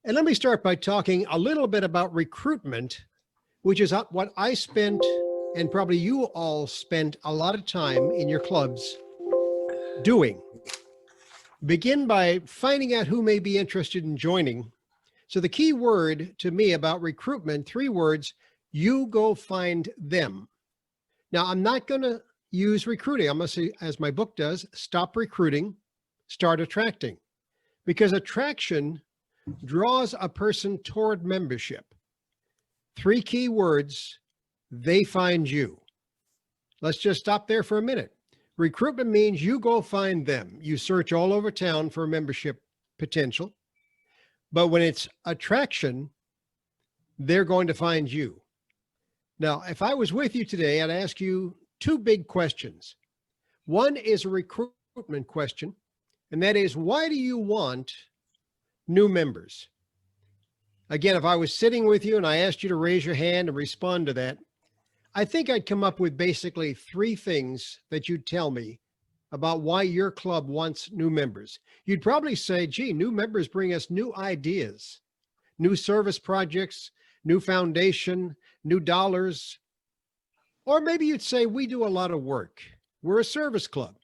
And let me start by talking a little bit about recruitment, which is what I spent, and probably you all spent a lot of time in your clubs doing. Begin by finding out who may be interested in joining. So the key word to me about recruitment, 3 words: you go find them. Now, I'm not going to use recruiting. I'm going to say, as my book does, stop recruiting, start attracting, because attraction draws a person toward membership. 3 key words: they find you. Let's just stop there for a minute. Recruitment means you go find them. You search all over town for membership potential. But when it's attraction, they're going to find you. Now, if I was with you today, I'd ask you 2 big questions. One is a recruitment question, and that is, why do you want new members? Again, if I was sitting with you and I asked you to raise your hand and respond to that, I think I'd come up with basically 3 things that you'd tell me about why your club wants new members. You'd probably say, gee, new members bring us new ideas, new service projects, new foundation, new dollars. Or maybe you'd say, we do a lot of work. We're a service club,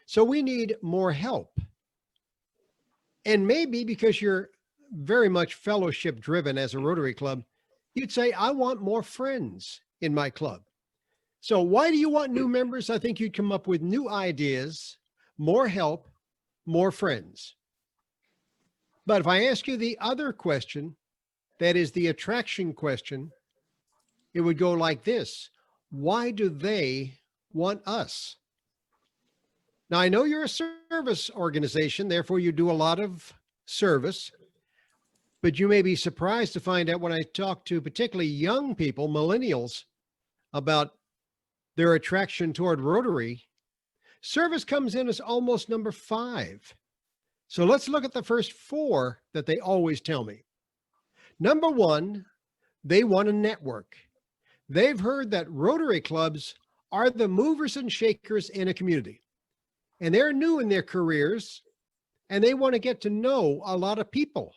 so we need more help. And maybe because you're very much fellowship driven as a Rotary Club, you'd say, I want more friends in my club. So why do you want new members? I think you'd come up with new ideas, more help, more friends. But if I ask you the other question, that is the attraction question, it would go like this: why do they want us? Now, I know you're a service organization, therefore you do a lot of service, but you may be surprised to find out when I talk to particularly young people, millennials, about their attraction toward Rotary, service comes in as almost number 5. So let's look at the first 4 that they always tell me. Number 1, they want a network. They've heard that Rotary clubs are the movers and shakers in a community, and they're new in their careers, and they want to get to know a lot of people,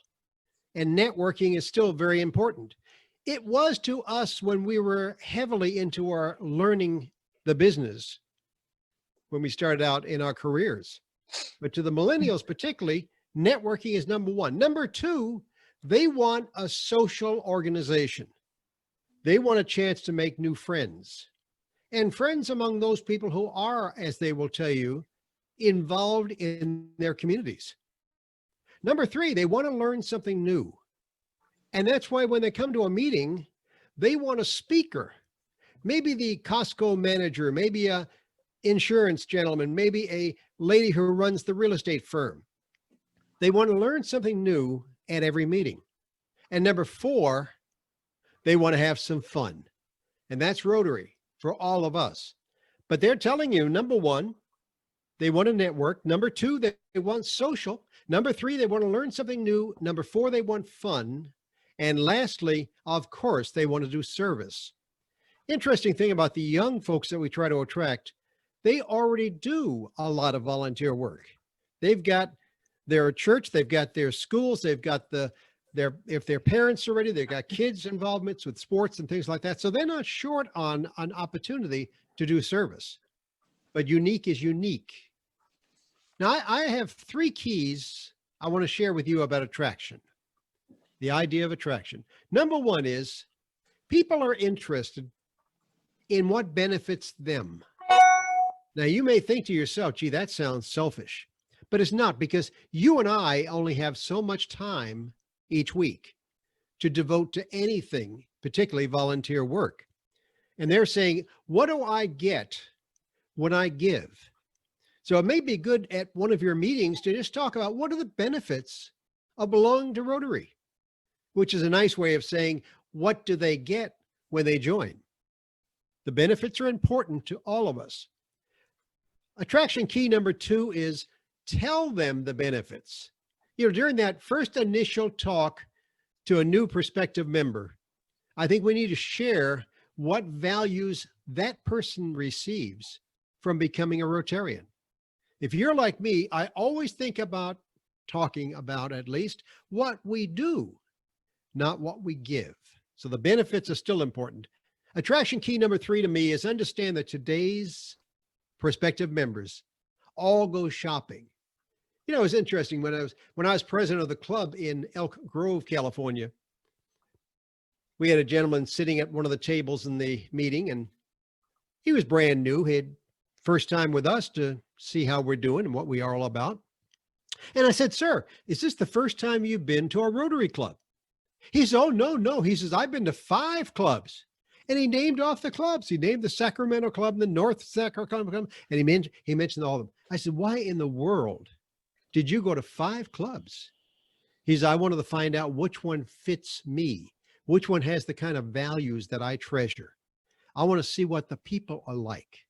and networking is still very important. It was to us when we were heavily into our learning the business when we started out in our careers. But to the millennials particularly, networking is number 1. Number 2, they want a social organization. They want a chance to make new friends, and friends among those people who are, as they will tell you, involved in their communities. Number 3, they want to learn something new. And that's why when they come to a meeting, they want a speaker, maybe the Costco manager, maybe a insurance gentleman, maybe a lady who runs the real estate firm. They want to learn something new at every meeting. And number 4, they want to have some fun. And that's Rotary for all of us. But they're telling you, number 1, they want a network. Number 2, they want social. Number 3, they want to learn something new. Number 4, they want fun. And lastly, of course, they want to do service. Interesting thing about the young folks that we try to attract, they already do a lot of volunteer work. They've got their church, they've got their schools, they've got if they're parents already, they've got kids' involvements with sports and things like that. So they're not short on an opportunity to do service. But unique is unique. Now, I have 3 keys I want to share with you about attraction. The idea of attraction. Number 1 is people are interested in what benefits them. Now, you may think to yourself, gee, that sounds selfish, but it's not, because you and I only have so much time each week to devote to anything, particularly volunteer work. And they're saying, what do I get when I give? So it may be good at one of your meetings to just talk about what are the benefits of belonging to Rotary, which is a nice way of saying, what do they get when they join? The benefits are important to all of us. Attraction key number 2 is tell them the benefits. During that first initial talk to a new prospective member, I think we need to share what values that person receives from becoming a Rotarian. If you're like me, I always think about talking about at least what we do not what we give. So the benefits are still important. Attraction key number 3 to me is understand that today's prospective members all go shopping. You know, it was interesting when I was president of the club in Elk Grove, California. We had a gentleman sitting at one of the tables in the meeting, and he was brand new. He had first time with us to see how we're doing and what we are all about. And I said, "Sir, is this the first time you've been to our Rotary Club?" He said, "Oh, no. He says, "I've been to 5 clubs." And he named off the clubs. He named the Sacramento Club and the North Sacramento Club, and he mentioned all of them. I said, "Why in the world did you go to 5 clubs?" He said, "I wanted to find out which one fits me, which one has the kind of values that I treasure. I want to see what the people are like."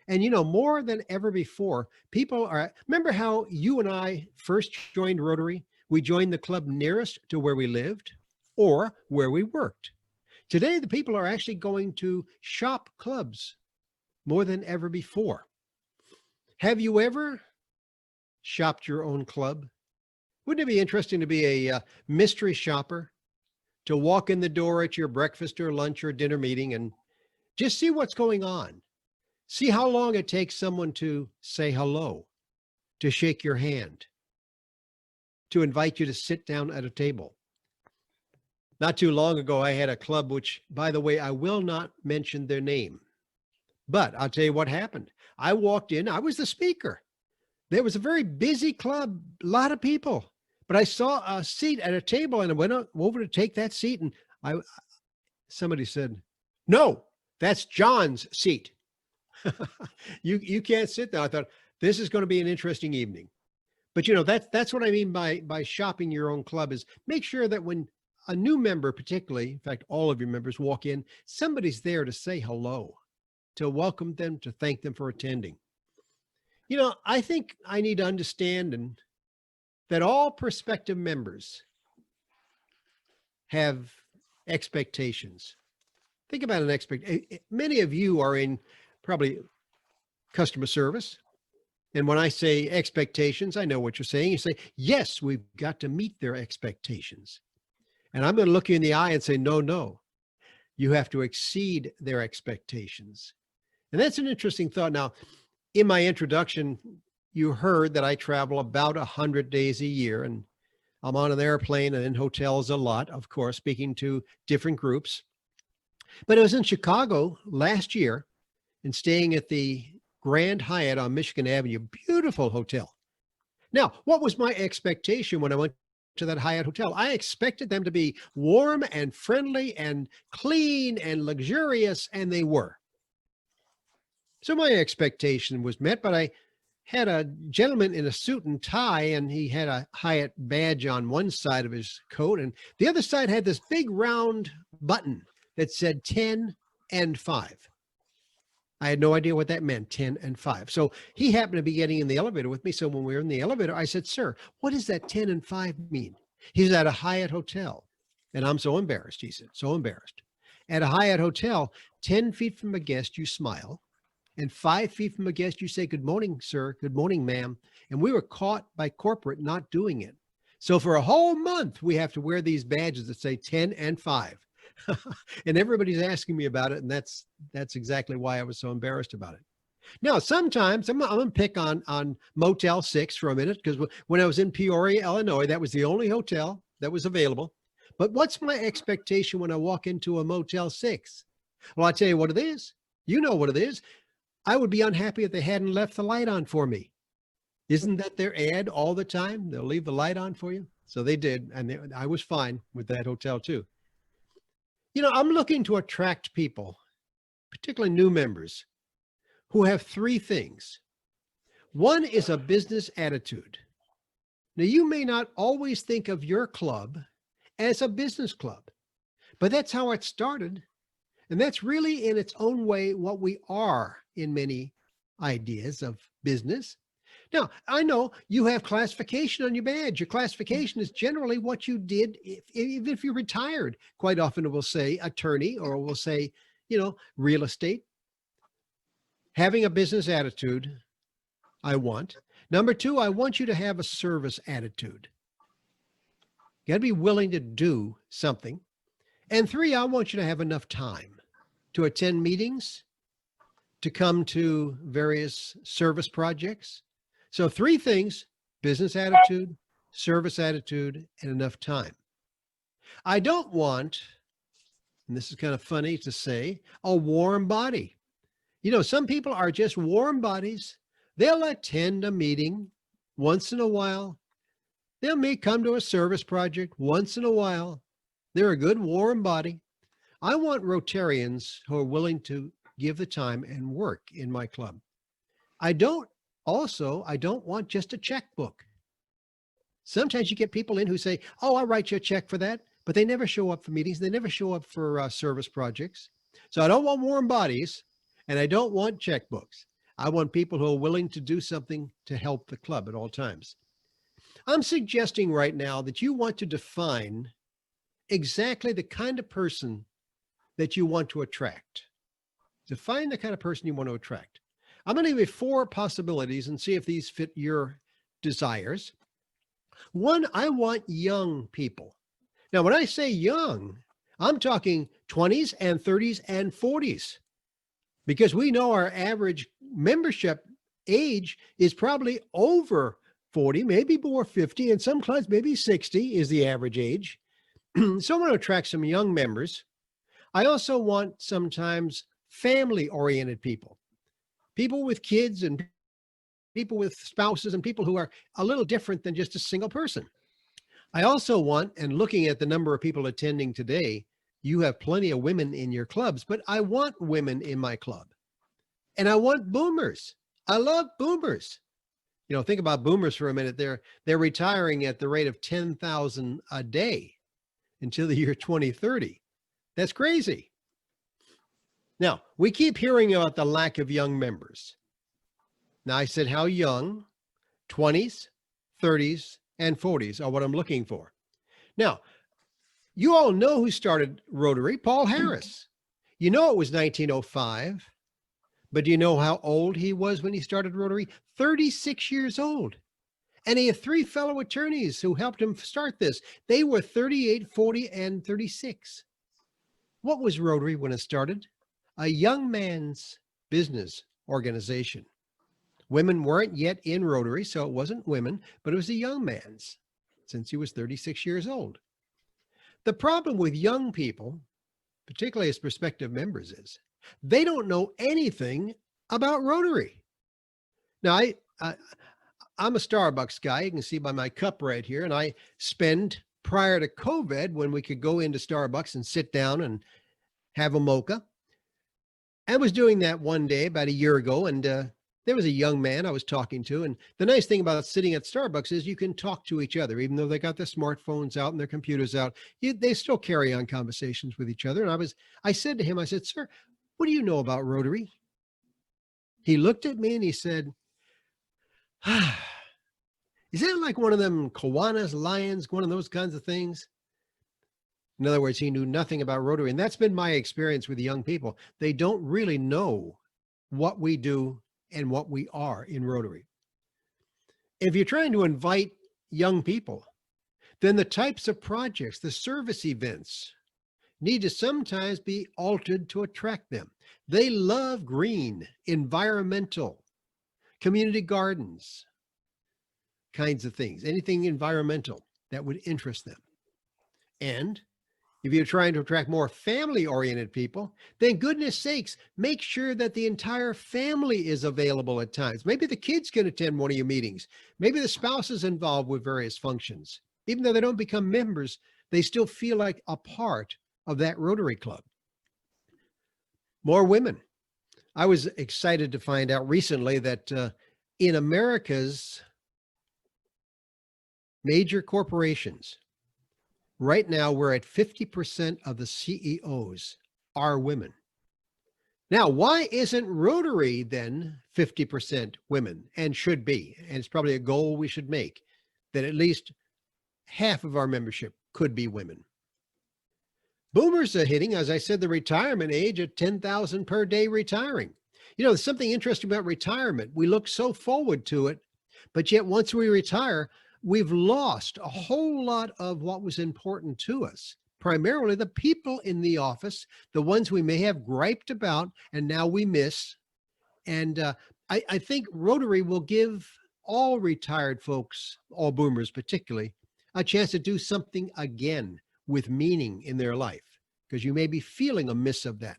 And, you know, more than ever before, people are, remember how you and I first joined Rotary? We joined the club nearest to where we lived or where we worked. Today, the people are actually going to shop clubs more than ever before. Have you ever shopped your own club? Wouldn't it be interesting to be a mystery shopper, to walk in the door at your breakfast or lunch or dinner meeting and just see what's going on? See how long it takes someone to say hello, to shake your hand, to invite you to sit down at a table. Not too long ago, I had a club, which, by the way, I will not mention their name, but I'll tell you what happened. I walked in, I was the speaker. There was a very busy club, a lot of people, but I saw a seat at a table and I went over to take that seat, and somebody said, "No, that's John's seat." You can't sit there. I thought, this is going to be an interesting evening. But you know, that's what I mean by shopping your own club, is make sure that when a new member, particularly, in fact, all of your members walk in, somebody's there to say hello, to welcome them, to thank them for attending. You know, I think I need to understand that all prospective members have expectations. Think about an expectation. Many of you are in probably customer service. And when I say expectations, I know what you're saying. You say, yes, we've got to meet their expectations. And I'm going to look you in the eye and say, no, you have to exceed their expectations. And that's an interesting thought. Now, in my introduction, you heard that I travel about 100 days a year, and I'm on an airplane and in hotels a lot, of course, speaking to different groups. But I was in Chicago last year and staying at the Grand Hyatt on Michigan Avenue, beautiful hotel. Now, what was my expectation when I went to that Hyatt hotel? I expected them to be warm and friendly and clean and luxurious, and they were. So my expectation was met, but I had a gentleman in a suit and tie, and he had a Hyatt badge on one side of his coat, and the other side had this big round button that said 10 and 5. I had no idea what that meant, 10 and 5. So he happened to be getting in the elevator with me. So when we were in the elevator, I said, "Sir, what does that 10 and 5 mean?" He's at a Hyatt hotel. And I'm so embarrassed, he said, so embarrassed. At a Hyatt hotel, 10 feet from a guest, you smile. And 5 feet from a guest, you say, "Good morning, sir. Good morning, ma'am." And we were caught by corporate not doing it. So for a whole month, we have to wear these badges that say 10 and 5. And everybody's asking me about it. And that's exactly why I was so embarrassed about it. Now, sometimes I'm going to pick on Motel 6 for a minute, because when I was in Peoria, Illinois, that was the only hotel that was available. But what's my expectation when I walk into a Motel 6? Well, I'll tell you what it is. You know what it is. I would be unhappy if they hadn't left the light on for me. Isn't that their ad all the time? They'll leave the light on for you. So they did. And I was fine with that hotel too. You know, I'm looking to attract people, particularly new members, who have 3 things. One is a business attitude. Now, you may not always think of your club as a business club, but that's how it started. And that's really in its own way what we are in many ideas of business. Now, I know you have classification on your badge. Your classification is generally what you did, even if you're retired. Quite often it will say attorney, or it will say, you know, real estate. Having a business attitude, I want. Number 2, I want you to have a service attitude. You got to be willing to do something. And three, I want you to have enough time to attend meetings, to come to various service projects. So three things: business attitude, service attitude, and enough time. I don't want, and this is kind of funny to say, a warm body. You know, some people are just warm bodies. They'll attend a meeting once in a while. They may come to a service project once in a while. They're a good warm body. I want Rotarians who are willing to give the time and work in my club. I don't want just a checkbook. Sometimes you get people in who say, oh, I'll write you a check for that, but they never show up for meetings. They never show up for service projects. So I don't want warm bodies, and I don't want checkbooks. I want people who are willing to do something to help the club at all times. I'm suggesting right now that you want to define exactly the kind of person that you want to attract. Define the kind of person you want to attract. I'm going to give you 4 possibilities and see if these fit your desires. 1, I want young people. Now, when I say young, I'm talking 20s and 30s and 40s, because we know our average membership age is probably over 40, maybe more 50, and some clubs maybe 60 is the average age. So I want to attract some young members. I also want sometimes family-oriented people, people with kids and people with spouses and people who are a little different than just a single person. I also want, and looking at the number of people attending today, you have plenty of women in your clubs, but I want women in my club. And I want boomers. I love boomers. You know, think about boomers for a minute. They're retiring at the rate of 10,000 a day until the year 2030. That's crazy. Now, we keep hearing about the lack of young members. Now, I said how young? 20s, 30s, and 40s are what I'm looking for. Now, you all know who started Rotary, Paul Harris. You know it was 1905, but do you know how old he was when he started Rotary? 36 years old. And he had 3 fellow attorneys who helped him start this. They were 38, 40, and 36. What was Rotary when it started? A young man's business organization. Women weren't yet in Rotary, so it wasn't women, but it was a young man's, since he was 36 years old. The problem with young people, particularly as prospective members, is they don't know anything about Rotary. Now, I'm a Starbucks guy. You can see by my cup right here. And I spend, prior to COVID, when we could go into Starbucks and sit down and have a mocha, I was doing that one day about a year ago. And there was a young man I was talking to. And the nice thing about sitting at Starbucks is you can talk to each other, even though they got their smartphones out and their computers out. They still carry on conversations with each other. And I said to him, I said, sir, what do you know about Rotary? He looked at me and he said, is that like one of them Kiwanis, lions, one of those kinds of things? In other words, he knew nothing about Rotary. And that's been my experience with young people. They don't really know what we do and what we are in Rotary. If you're trying to invite young people, then the types of projects, the service events, need to sometimes be altered to attract them. They love green, environmental, community gardens, kinds of things, anything environmental that would interest them. And if you're trying to attract more family-oriented people, then goodness sakes, make sure that the entire family is available at times. Maybe the kids can attend one of your meetings. Maybe the spouse is involved with various functions. Even though they don't become members, they still feel like a part of that Rotary Club. More women. I was excited to find out recently that in America's major corporations, right now we're at 50% of the CEOs are women. Now, why isn't Rotary then 50% women, and should be? And it's probably a goal we should make, that at least half of our membership could be women. Boomers are hitting, as I said, the retirement age at 10,000 per day retiring. You know, there's something interesting about retirement. We look so forward to it, but yet once we retire, we've lost a whole lot of what was important to us, primarily the people in the office, the ones we may have griped about and now we miss. And I think Rotary will give all retired folks, all boomers particularly, a chance to do something again with meaning in their life, because you may be feeling a miss of that.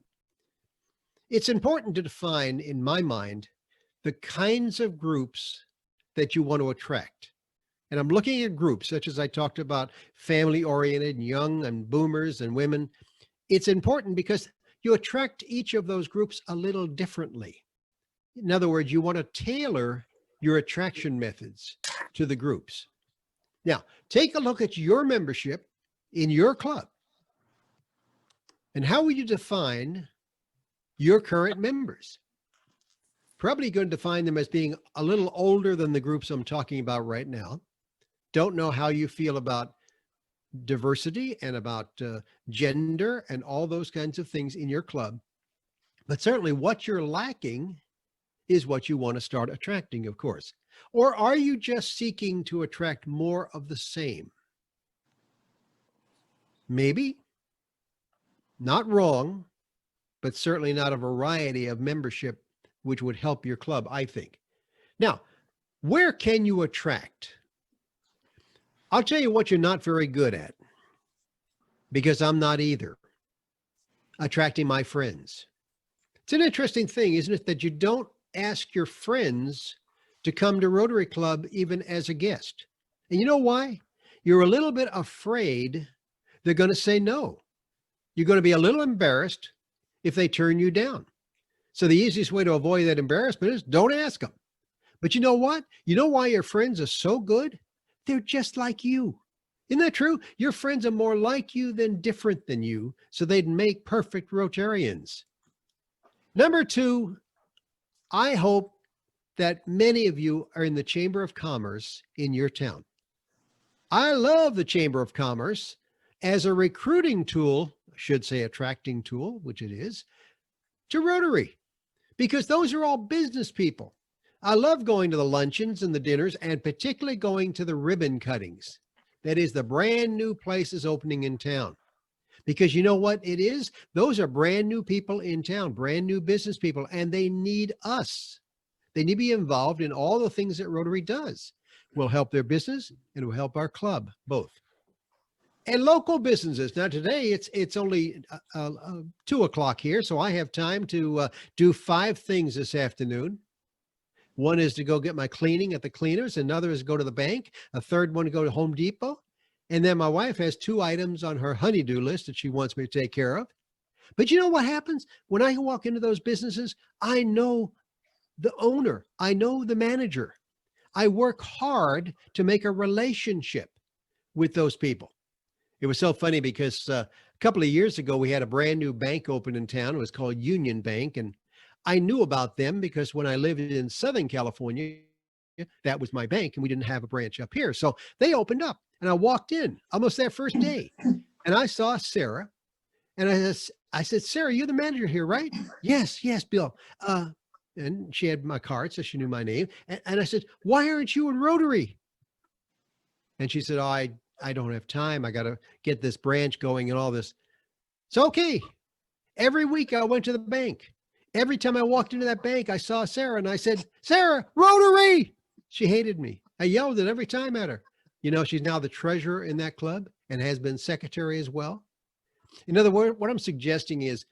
It's important to define, in my mind, the kinds of groups that you want to attract. And I'm looking at groups such as I talked about, family-oriented, young and boomers and women. It's important because you attract each of those groups a little differently. In other words, you want to tailor your attraction methods to the groups. Now, take a look at your membership in your club. And how would you define your current members? Probably going to define them as being a little older than the groups I'm talking about right now. Don't know how you feel about diversity and about gender and all those kinds of things in your club. But certainly what you're lacking is what you want to start attracting, of course. Or are you just seeking to attract more of the same? Maybe. Not wrong, but certainly not a variety of membership which would help your club, I think. Now, where can you attract? I'll tell you what you're not very good at, because I'm not either. Attracting my friends. It's an interesting thing, isn't it, that you don't ask your friends to come to Rotary Club even as a guest. And you know why? You're a little bit afraid they're going to say no. You're going to be a little embarrassed if they turn you down. So the easiest way to avoid that embarrassment is don't ask them. But you know what? You know why your friends are so good? They're just like you. Isn't that true? Your friends are more like you than different than you, so they'd make perfect Rotarians. Number two, I hope that many of you are in the Chamber of Commerce in your town. I love the Chamber of Commerce as a recruiting tool, I should say attracting tool, which it is, to Rotary, because those are all business people. I love going to the luncheons and the dinners, and particularly going to the ribbon cuttings. That is the brand new places opening in town. Because you know what it is? Those are brand new people in town, brand new business people, and they need us. They need to be involved in all the things that Rotary does. We'll help their business and we'll help our club, both. And local businesses. Now today it's only 2 o'clock here, so I have time to do 5 things this afternoon. One is to go get my cleaning at the cleaners. Another is go to the bank. A third one to go to Home Depot. And then my wife has 2 items on her honey-do list that she wants me to take care of. But you know what happens? When I walk into those businesses, I know the owner. I know the manager. I work hard to make a relationship with those people. It was so funny because a couple of years ago, we had a brand new bank open in town. It was called Union Bank. And I knew about them because when I lived in Southern California, that was my bank and we didn't have a branch up here. So they opened up and I walked in almost that first day and I saw Sarah and I said, Sarah, you're the manager here, right? Yes, Bill. And she had my card, so she knew my name. And I said, why aren't you in Rotary? And she said, oh, I don't have time. I got to get this branch going and all this. So, okay. Every week I went to the bank. Every time I walked into that bank, I saw Sarah and I said, Sarah, Rotary. She hated me. I yelled it every time at her. You know, she's now the treasurer in that club and has been secretary as well. In other words, what I'm suggesting is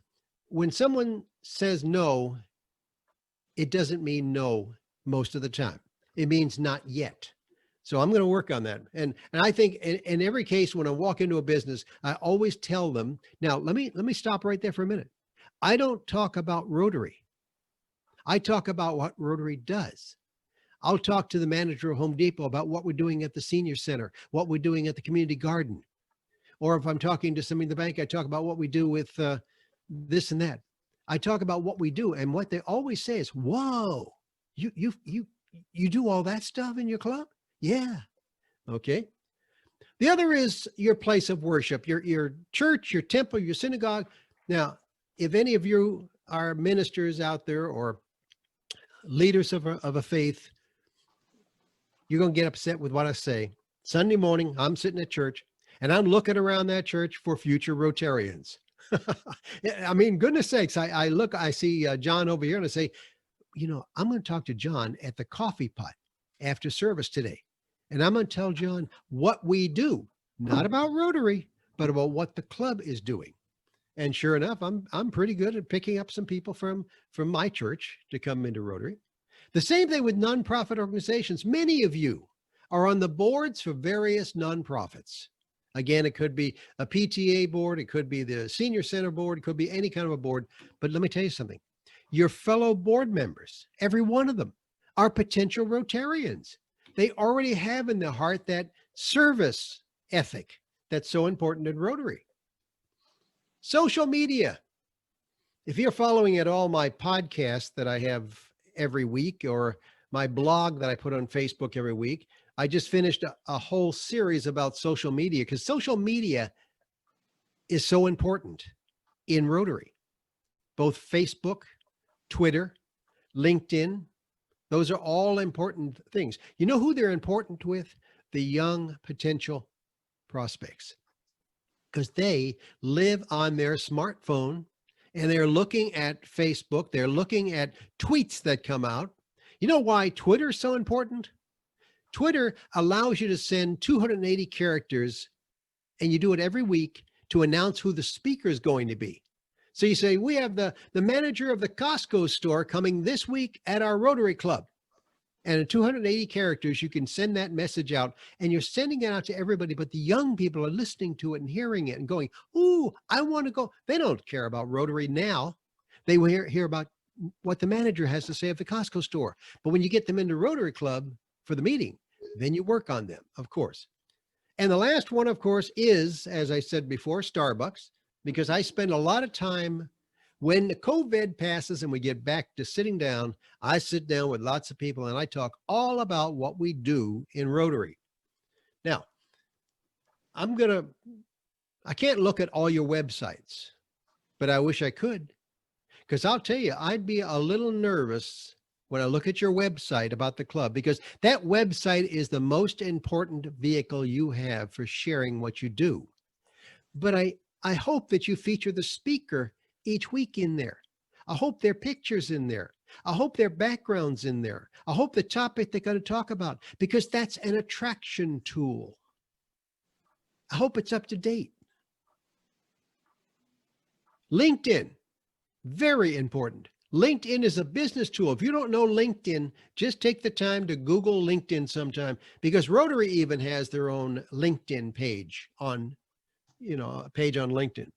when someone says no, it doesn't mean no most of the time. It means not yet. So I'm going to work on that. And I think in every case, when I walk into a business, I always tell them, now let me stop right there for a minute. I don't talk about Rotary. I talk about what Rotary does. I'll talk to the manager of Home Depot about what we're doing at the senior center, what we're doing at the community garden. Or if I'm talking to somebody in the bank, I talk about what we do with this and that. I talk about what we do. And what they always say is, whoa, you do all that stuff in your club? Yeah. Okay. The other is your place of worship, your church, your temple, your synagogue. Now, if any of you are ministers out there or leaders of a faith, you're going to get upset with what I say. Sunday morning, I'm sitting at church and I'm looking around that church for future Rotarians. I mean, goodness sakes, I look, I see John over here and I say, I'm going to talk to John at the coffee pot after service today. And I'm going to tell John what we do, not about Rotary, but about what the club is doing. And sure enough, I'm pretty good at picking up some people from my church to come into Rotary. The same thing with nonprofit organizations. Many of you are on the boards for various nonprofits. Again, it could be a PTA board, it could be the senior center board, it could be any kind of a board. But let me tell you something. Your fellow board members, every one of them, are potential Rotarians. They already have in their heart that service ethic that's so important in Rotary. Social media. If you're following at all my podcast that I have every week or my blog that I put on Facebook every week, I just finished a whole series about social media because social media is so important in Rotary. Both Facebook, Twitter, LinkedIn, those are all important things. You know who they're important with? The young potential prospects, because they live on their smartphone and they're looking at Facebook. They're looking at tweets that come out. You know why Twitter is so important? Twitter allows you to send 280 characters and you do it every week to announce who the speaker is going to be. So you say, we have the manager of the Costco store coming this week at our Rotary Club. And in 280 characters, you can send that message out and you're sending it out to everybody, but the young people are listening to it and hearing it and going, ooh, I want to go. They don't care about Rotary now. They will hear about what the manager has to say at the Costco store. But when you get them into Rotary Club for the meeting, then you work on them, of course. And the last one, of course, is, as I said before, Starbucks, because I spend a lot of time when the COVID passes and we get back to sitting down. I sit down with lots of people and I talk all about what we do in Rotary. Now, I can't look at all your websites, but I wish I could, because I'll tell you, I'd be a little nervous when I look at your website about the club, because that website is the most important vehicle you have for sharing what you do. But I hope that you feature the speaker each week in there. I hope their pictures in there. I hope their backgrounds in there. I hope the topic they're going to talk about, because that's an attraction tool. I hope it's up to date. LinkedIn, very important. LinkedIn is a business tool. If you don't know LinkedIn, just take the time to Google LinkedIn sometime, because Rotary even has their own LinkedIn page on, a page on LinkedIn.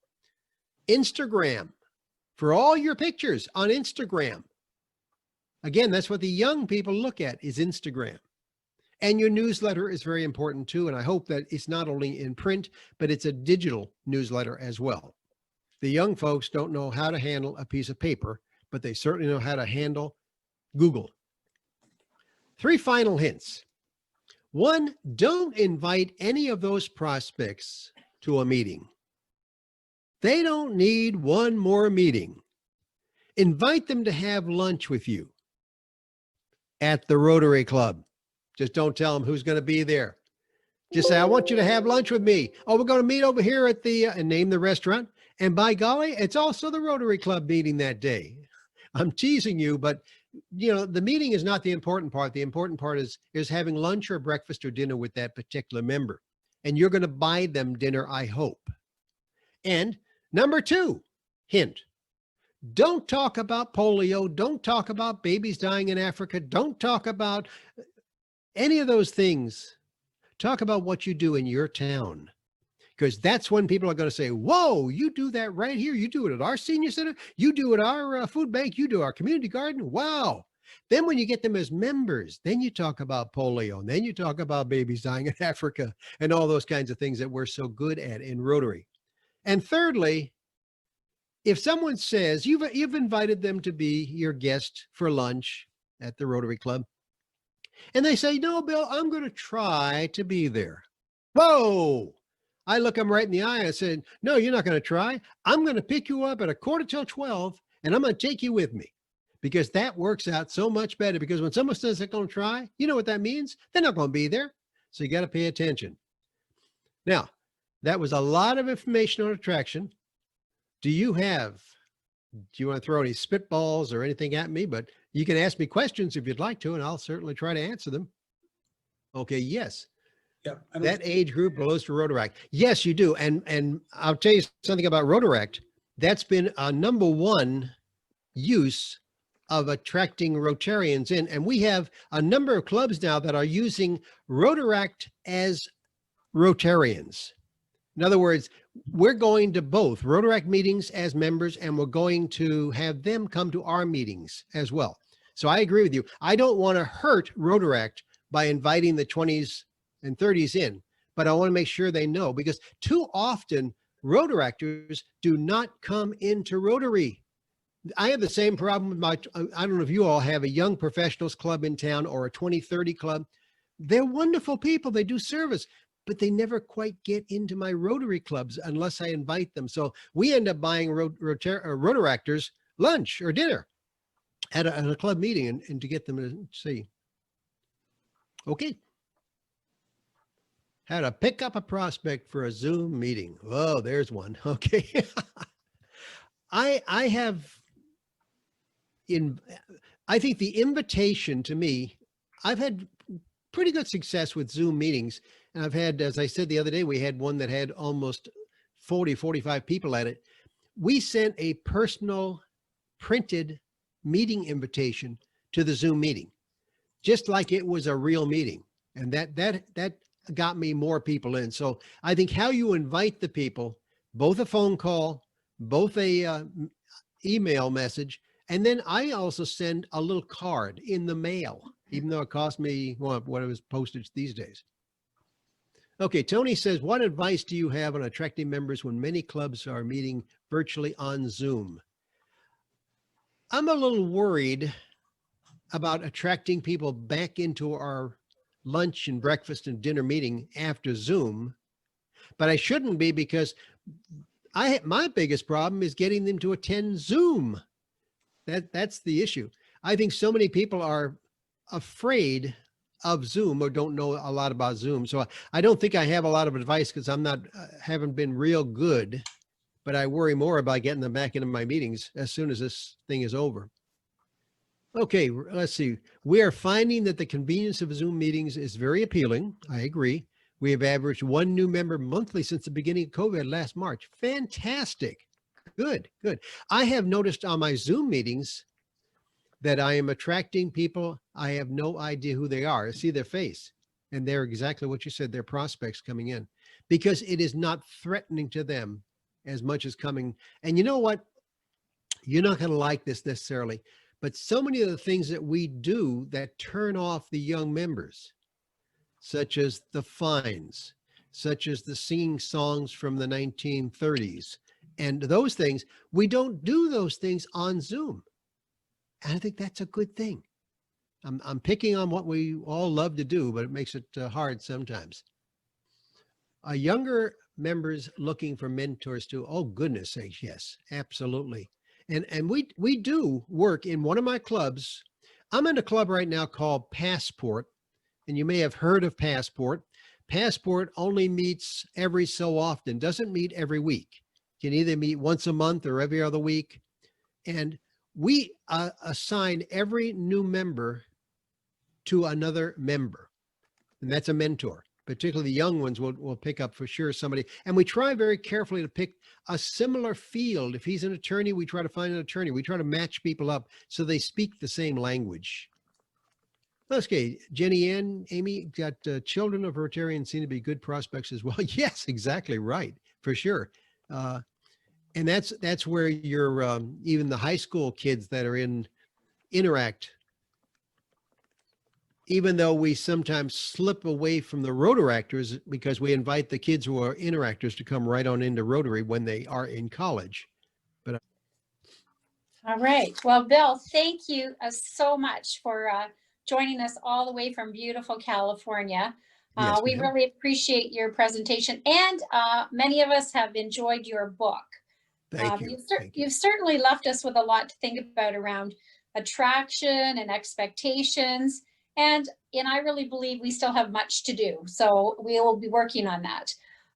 Instagram, for all your pictures on Instagram. Again, that's what the young people look at, is Instagram. And your newsletter is very important too. And I hope that it's not only in print, but it's a digital newsletter as well. The young folks don't know how to handle a piece of paper, but they certainly know how to handle Google. 3 final hints. 1, don't invite any of those prospects to a meeting. They don't need one more meeting. Invite them to have lunch with you at the Rotary Club. Just don't tell them who's going to be there. Just say, I want you to have lunch with me. Oh, we're going to meet over here at the, and name the restaurant. And by golly, it's also the Rotary Club meeting that day. I'm teasing you, but the meeting is not the important part. The important part is having lunch or breakfast or dinner with that particular member. And you're going to buy them dinner, I hope. And number 2, hint, don't talk about polio. Don't talk about babies dying in Africa. Don't talk about any of those things. Talk about what you do in your town, because that's when people are going to say, whoa, you do that right here. You do it at our senior center. You do it at our food bank. You do our community garden. Wow. Then when you get them as members, then you talk about polio, and then you talk about babies dying in Africa and all those kinds of things that we're so good at in Rotary. And thirdly, if someone says you've invited them to be your guest for lunch at the Rotary Club, and they say, no, Bill, I'm going to try to be there. Whoa. I look them right in the eye and said, no, you're not going to try. I'm going to pick you up at 11:45 and I'm going to take you with me, because that works out so much better. Because when someone says they're going to try, you know what that means? They're not going to be there. So you got to pay attention. Now, that was a lot of information on attraction. Do you want to throw any spitballs or anything at me? But you can ask me questions if you'd like to, and I'll certainly try to answer them. Okay, yes. Yeah, That age group belongs to Rotaract. Yes, you do. And I'll tell you something about Rotaract. That's been a number one use of attracting Rotarians in. And we have a number of clubs now that are using Rotaract as Rotarians. In other words, we're going to both Rotaract meetings as members, and we're going to have them come to our meetings as well. So I agree with you. I don't want to hurt Rotaract by inviting the 20s and 30s in, but I want to make sure they know, because too often Rotaractors do not come into Rotary. I have the same problem with I don't know if you all have a young professionals club in town or a 2030 club. They're wonderful people. They do service, but they never quite get into my Rotary clubs unless I invite them. So we end up buying Rotaractors lunch or dinner at a club meeting and to get them to see. Okay. How to pick up a prospect for a Zoom meeting. Oh, there's one. Okay. I think the invitation to me, I've had pretty good success with Zoom meetings. And I've had, as I said the other day, we had one that had almost 40, 45 people at it. We sent a personal printed meeting invitation to the Zoom meeting, just like it was a real meeting. And that got me more people in. So I think how you invite the people, both a phone call, both a email message, and then I also send a little card in the mail, even though it cost me what it was postage these days. Okay, Tony says, what advice do you have on attracting members when many clubs are meeting virtually on Zoom? I'm a little worried about attracting people back into our lunch and breakfast and dinner meeting after Zoom, but I shouldn't be, because my biggest problem is getting them to attend Zoom. That's the issue. I think so many people are afraid of Zoom or don't know a lot about Zoom. So I don't think I have a lot of advice, because I'm not, haven't been real good, but I worry more about getting them back into my meetings as soon as this thing is over. Okay, let's see. We are finding that the convenience of Zoom meetings is very appealing. I agree. We have averaged one new member monthly since the beginning of COVID last March. Fantastic. Good, good. I have noticed on my Zoom meetings that I am attracting people. I have no idea who they are. I see their face, and they're exactly what you said. They're prospects coming in, because it is not threatening to them as much as coming. And you know what? You're not going to like this necessarily, but so many of the things that we do that turn off the young members, such as the fines, such as the singing songs from the 1930s, and those things, we don't do those things on Zoom. And I think that's a good thing. I'm picking on what we all love to do, but it makes it hard sometimes. Younger members looking for mentors too. Oh, goodness sakes, yes, absolutely. And we do work in one of my clubs. I'm in a club right now called Passport, and you may have heard of Passport. Passport only meets every so often, doesn't meet every week. Can either meet once a month or every other week. And we assign every new member to another member, and that's a mentor. Particularly the young ones will pick up for sure somebody. And we try very carefully to pick a similar field. If he's an attorney, we try to find an attorney. We try to match people up so they speak the same language. Okay, Jenny Ann, Amy, got children of Rotarians seem to be good prospects as well. Yes, exactly right, for sure. And that's where your even the high school kids that are in Interact, even though we sometimes slip away from the Rotaractors because we invite the kids who are Interactors to come right on into Rotary when they are in college. But all right. Well, Bill, thank you so much for joining us all the way from beautiful California. Yes, we really appreciate your presentation, and many of us have enjoyed your book. Thank you. You've certainly left us with a lot to think about around attraction and expectations. And I really believe we still have much to do. So we will be working on that.